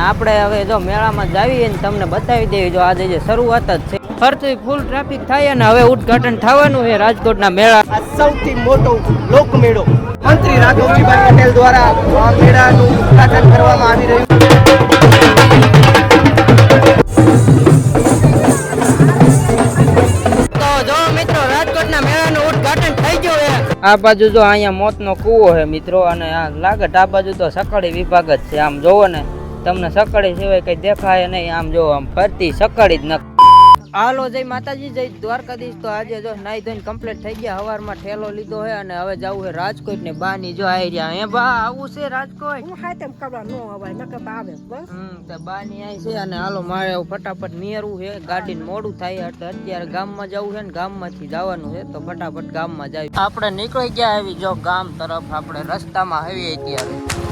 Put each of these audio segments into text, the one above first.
આપણે હવે જો મેળામાં જાવી ને તમને બતાવી દેવી જો આજે જે શરૂઆત જ છે ફરતી ફૂલ ટ્રાફિક થાય અને હવે ઉદ્ઘાટન થવાનું છે રાજકોટના મેળા આ સૌથી મોટો લોકમેળો મંત્રી રાઘવજીભાઈ પટેલ દ્વારા આ મેળાનું ઉદ્ઘાટન કરવામાં આવી રહ્યું તો જો મિત્રો રાજકોટના મેળાનું ઉદ્ઘાટન થઈ ગયું છે આ બાજુ જો અહીંયા મોતનો કૂવો છે મિત્રો અને આ લાગે આ બાજુ તો સકડી વિભાગ જ છે આમ જોવો ને તમને સકડી સિવાય કઈ દેખાય નહીં આમ જો આમ ફરતી સકડી જ ન હાલો જય માતાજી જય દ્વારકાધીશ તો આજે જો નાઈ ધોઈને કમ્પ્લીટ થઈ ગયા હવારમાં ઠેલો લીધો છે અને હવે જવું છે રાજકોટ ને બાની જો આવી રહ્યા હે બા આવું છે રાજકોટ હું હાથેમ કરવા નો આવે નકર આવે બસ તો બાની આવી છે અને હાલો મારે ફટાફટ નિયરવું છે ગાડીને મોડું થાય એટલે અત્યારે ગામમાં જવું છે ને ગામમાંથી જવાનું છે તો ફટાફટ ગામમાં જાય આપણે નીકળી ગયા આવી જો ગામ તરફ આપણે રસ્તામાં આવી અત્યારે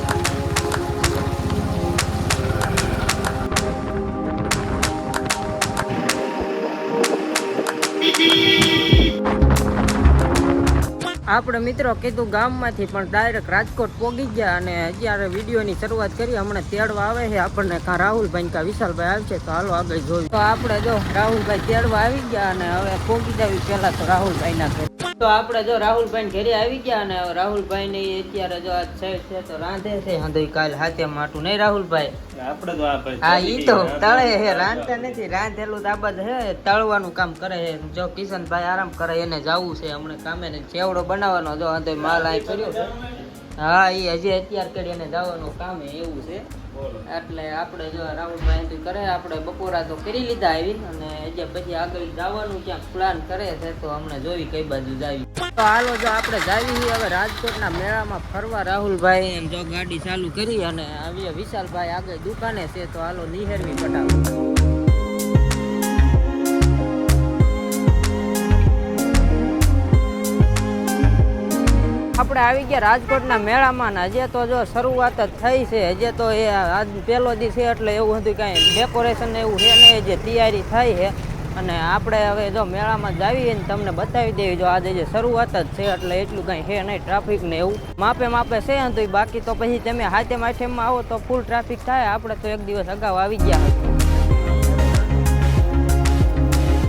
આપણે મિત્રો કીધું ગામમાંથી પણ ડાયરેક્ટ રાજકોટ પોગી ગયા અને અત્યારે વિડીયોની શરૂઆત કરી હમણાં તેડવા આવે છે આપણને કાં રાહુલભાઈ કાં વિશાલભાઈ આવશે તો હાલો આગળ જોયું તો આપણે જો રાહુલભાઈ તેડવા આવી ગયા અને હવે પોગી જવી પહેલા તો રાહુલભાઈ ના ઘરે તો આપણે જો રાહુલભાઈ ઘરે આવી ગયા અને રાહુલભાઈ ને અત્યારે જો આજ છે તો રાંધે છે હા કાલ હાથે માટું નહીં રાહુલભાઈ આપણે તો હા ઈ તો તળે હે રાંધતા નથી રાંધેલું દાબત હે તળવાનું કામ કરે છે જો કિશનભાઈ આરામ કરે એને જવું છે હમણાં કામે ને ચેવડો બનાવવાનો જો આ માલ અહીં કર્યો છે હા એ હજી અત્યાર કરી એને જવાનું કામ એવું છે એટલે આપણે જો રાહુલભાઈ કરે આપણે બપોરા તો કરી લીધા આવી અને હજી પછી આગળ જવાનું ક્યાંક પ્લાન કરે છે તો હમણાં જોઈ કઈ બાજુ જાવી તો હાલો જો આપણે જાવી હવે રાજકોટના મેળામાં ફરવા રાહુલભાઈ જો ગાડી ચાલુ કરી અને આવીએ વિશાલભાઈ આગળ દુકાને છે તો હાલો નિહેરવી ફટાફટ આપણે આવી ગયા રાજકોટના મેળામાં હજે તો જો શરૂઆત જ થઈ છે હજે તો એ આજ પહેલો દી છે એટલે એવું હતું કાંઈ ડેકોરેશન એવું છે ને જે તૈયારી થઈ છે અને આપણે હવે જો મેળામાં જાવીએ ને તમને બતાવી દેવી જો આજે જે શરૂઆત જ છે એટલે એટલું કાંઈ છે નહીં ટ્રાફિક ને એવું માપે માપે છે તો બાકી તો પછી તમે હાથે માઠેમાં આવો તો ફૂલ ટ્રાફિક થાય આપણે તો એક દિવસ અગાઉ આવી ગયા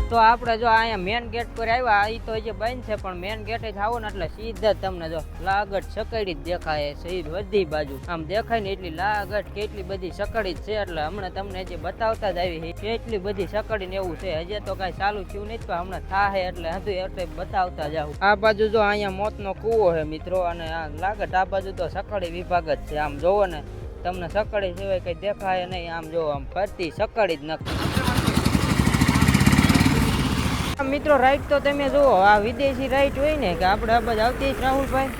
તો આપણે જો અહીંયા મેન ગેટ પર આવ્યા એ તો હજી બંધ છે પણ મેન ગેટે જ આવો ને એટલે સીધા તમને જો લાગટ સકડી જ દેખાય છે બધી બાજુ આમ દેખાય ને એટલી લાગટ કેટલી બધી સકડી જ છે એટલે હમણાં તમને હજી બતાવતા જ આવી છે એટલી બધી સકડી ને એવું છે હજી તો કાંઈ ચાલુ થયું નહીં પણ હમણાં થાય એટલે હતું એટલે બતાવતા જાવ આ બાજુ જો અહીંયા મોતનો કૂવો છે મિત્રો અને આ લાગટ આ બાજુ તો સકડી વિભાગ જ છે આમ જોવો ને તમને સકડી સિવાય કઈ દેખાય નહીં આમ જોવો આમ ફરતી સકડી જ નથી મિત્રો રાઈટ તો તમે જુઓ આ વિદેશી રાઈટ હોય ને કે આપણે આ બાજુ આવતી રાહુલભાઈ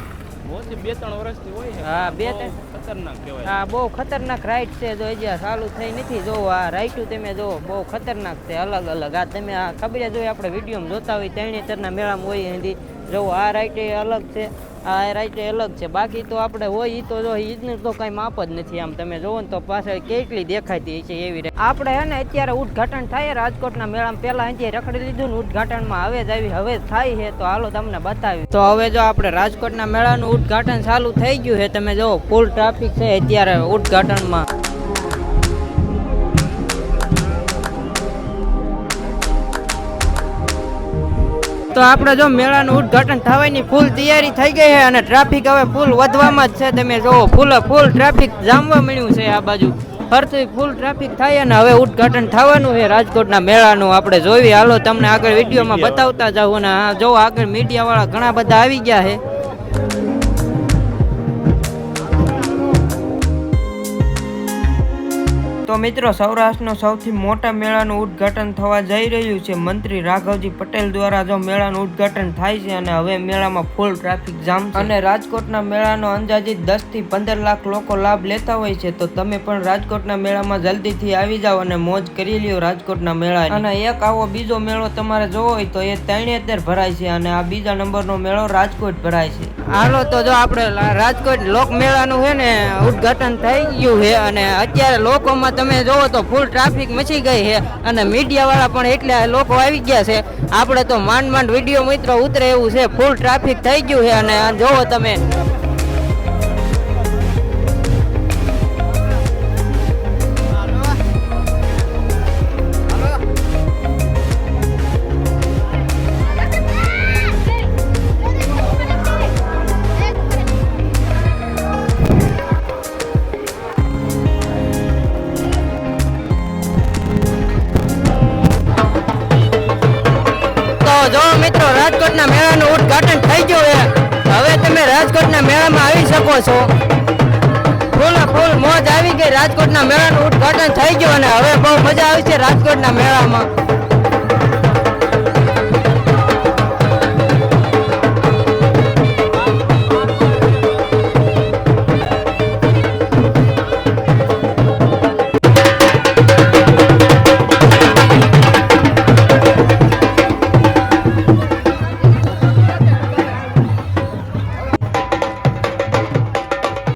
મોટી 2-3 વર્ષથી હોય છે હા 2-3 ખતરનાક કહેવાય હા બહુ ખતરનાક રાઈટ છે જો હજી ચાલુ થઈ નથી જો આ રાઈટું તમે જુઓ બહુ ખતરનાક છે અલગ અલગ આ તમે આ ખબર જ હોય આપણે વિડીયોમાં જોતા હોય તરણેતરના મેળામાં હોય એની જો આ રાઈટ એ અલગ છે આ રાઈટ અલગ છે બાકી તો આપણે હોય તો જો ઈદનું તો કાંઈ માપ જ નથી આમ તમે જોવો ને તો પાછળ કેટલી દેખાતી છે એવી રીતે આપણે હે ને અત્યારે ઉદ્ઘાટન થાય રાજકોટના મેળામાં પહેલા અહીંથી રખડી લીધું ને ઉદ્ઘાટનમાં હવે જ આવી હવે થાય છે તો હાલો તમને બતાવી તો હવે જો આપણે રાજકોટના મેળાનું ઉદ્ઘાટન ચાલુ થઈ ગયું છે તમે જો ફૂલ ટ્રાફિક છે અત્યારે ઉદ્ઘાટનમાં તો આપણે જો મેળાનું ઉદ્ઘાટન થવાની ફૂલ તૈયારી થઈ ગઈ છે અને ટ્રાફિક હવે ફૂલ વધવામાં જ છે તમે જો ફૂલ ટ્રાફિક જામવા મળ્યું છે આ બાજુ ફરતી ફૂલ ટ્રાફિક થાય અને હવે ઉદ્ઘાટન થવાનું છે રાજકોટના મેળાનું આપણે જોઈ હાલો તમને આગળ વિડીયોમાં બતાવતા જાવ અને જો આગળ મીડિયા વાળા ઘણા બધા આવી ગયા છે તો મિત્રો સૌરાષ્ટ્રનો સૌથી મોટા મેળાનું ઉદ્ઘાટન થવા જઈ રહ્યું છે મંત્રી રાઘવજી પટેલ દ્વારા જો મેળાનું ઉદ્ઘાટન થાય છે અને હવે મેળામાં ફૂલ ટ્રાફિક જામ છે અને રાજકોટના મેળાનો અંદાજિત 10 થી 15 લાખ લોકો લાભ લેતા હોય છે તો તમે પણ રાજકોટના મેળામાં જલ્દીથી આવી જાઓ અને મોજ કરી લ્યો રાજકોટના મેળા અને એક આવો બીજો મેળો તમારે જોવો હોય તો એ તરણેતર ભરાય છે અને આ બીજા નંબરનો મેળો રાજકોટ ભરાય છે હાલો તો જો આપણે રાજકોટ લોક મેળાનું છે ને ઉદ્ઘાટન થઈ ગયું છે અને અત્યારે લોકોમાં તમે જોવો તો ફૂલ ટ્રાફિક મચી ગઈ છે અને મીડિયા વાળા પણ એટલા લોકો આવી ગયા છે આપણે તો માંડ વિડીયો મિત્રો ઉતરે એવું છે ફૂલ ટ્રાફિક થઈ ગયું છે અને જોવો તમે મિત્રો રાજકોટના મેળાનું ઉદ્ઘાટન થઈ ગયું છે. હવે તમે રાજકોટના મેળામાં આવી શકો છો. ફૂલ મોજ આવી ગઈ. રાજકોટના મેળાનું ઉદ્ઘાટન થઈ ગયું અને હવે બહુ મજા આવી છે રાજકોટના મેળામાં.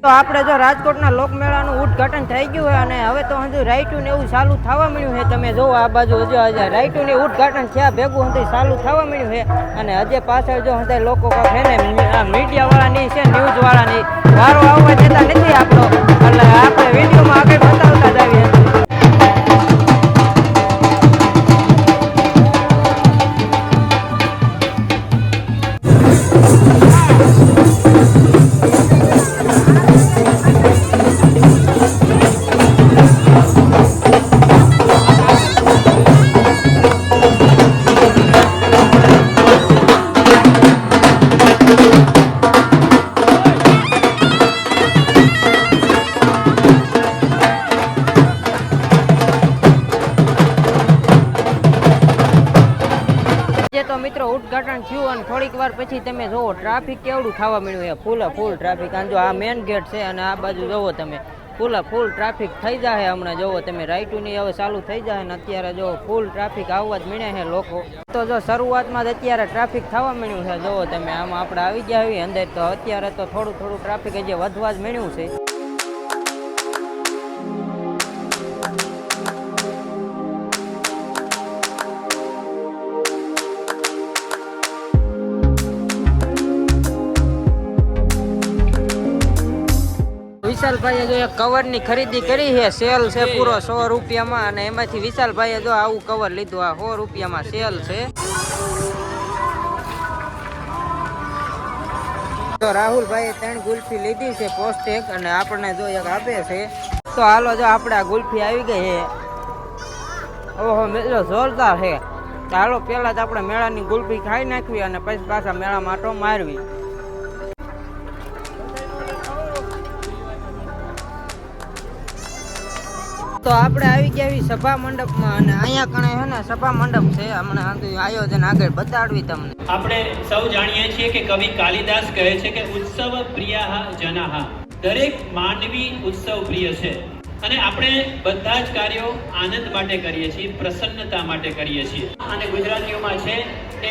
તો આપણે જો રાજકોટના લોકમેળાનું ઉદ્ઘાટન થઈ ગયું છે અને હવે તો હજુ રાઈટું ને એવું ચાલુ થવા મળ્યું છે. તમે જોવો આ બાજુ હજુ રાઈટું ને ઉદ્ઘાટન થયા ભેગું હજી ચાલુ થવા મળ્યું છે અને હજી પાછળ જો હજી લોકો છે ને મીડિયા વાળાની છે, ન્યૂઝ વાળાની વારો આવવા દેતા નથી આપણો, એટલે આપણે વિડીયોમાં આગળ બતાવતા જ આવીએ. તો મિત્રો ઉદ્ઘાટન થયું અને થોડીક વાર પછી તમે જોવો ટ્રાફિક કેવડું થવા મળ્યું છે. Full traffic. આમ જો આ મેન ગેટ છે અને આ બાજુ જોવો તમે ફૂલ ટ્રાફિક થઈ જાય. હમણાં જોવો તમે રાઈટુની હવે ચાલુ થઈ જાય ને અત્યારે જો ફૂલ ટ્રાફિક આવવા જ મળ્યા છે લોકો. તો જો શરૂઆતમાં જ અત્યારે ટ્રાફિક થવા મળ્યું છે. જોવો તમે આમાં આપણે આવી ગયા આવી અંદર તો અત્યારે તો થોડું ટ્રાફિક હજી વધવા જ મળ્યું છે. વિશાલભાઈએ જો એક કવરની ખરીદી કરી છે. સેલ છે પૂરો 100 રૂપિયામાં અને એમાંથી વિશાલભાઈએ જો આવું કવર લીધું. આ 100 રૂપિયામાં સેલ છે. તો રાહુલભાઈએ 3 ગુલ્ફી લીધી છે પોસ્ટેક અને આપણને જો એક આપે છે. તો હાલો જો આપણે આ ગુલ્ફી આવી ગઈ છે. ઓહો મિત્રો જોરદાર છે. હાલો પેલા જ આપણે મેળાની ગુલ્ફી ખાઈ નાખવી અને પછી પાછા મેળા માટો મારવી. તો આપણે આવી ગયા એવી સભા મંડપમાં અને અહીંયા કણે છે ને સભા મંડપ છે. હમણાં આયોજન આગળ બતાડવી તમને. આપણે સૌ જાણીએ છીએ કે કવિ કાલિદાસ કહે છે કે ઉત્સવ પ્રિયઃ જનઃ. દરેક માનવી ઉત્સવ પ્રિય છે અને આપણે બધા જ કાર્યો આનંદ માટે કરીએ છીએ, પ્રસન્નતા માટે કરીએ છીએ. અને ગુજરાતીઓમાં છે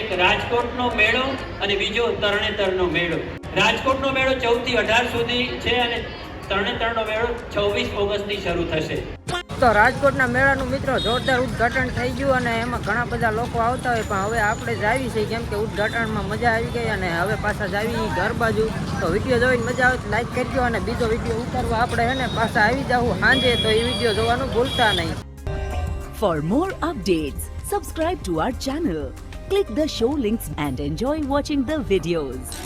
એક રાજકોટનો મેળો અને બીજો તરણેતરનો મેળો. રાજકોટનો મેળો 14 થી 18 સુધી છે અને તરણેતરનો મેળો 26 ઓગસ્ટથી શરૂ થશે. તો રાજકોટના મેળાનું મિત્રો જોરદાર ઉદ્ઘાટન થઈ ગયું અને એમાં ઘણા બધા લોકો આવતા હોય પણ હવે આપણે જ આવી છીએ કેમ કે ઉદ્ઘાટનમાં મજા આવી ગઈ અને હવે પાછા જ આવી ઘર બાજુ. તો વિડીયો જોઈને મજા આવે તો લાઈક કરજો અને બીજો વિડીયો ઉતારવા આપણે હે ને પાછા આવી જાવું સાંજે, તો એ વિડીયો જોવાનું ભૂલતા નહીં. For more updates, subscribe to our channel, click the show links and enjoy watching the videos.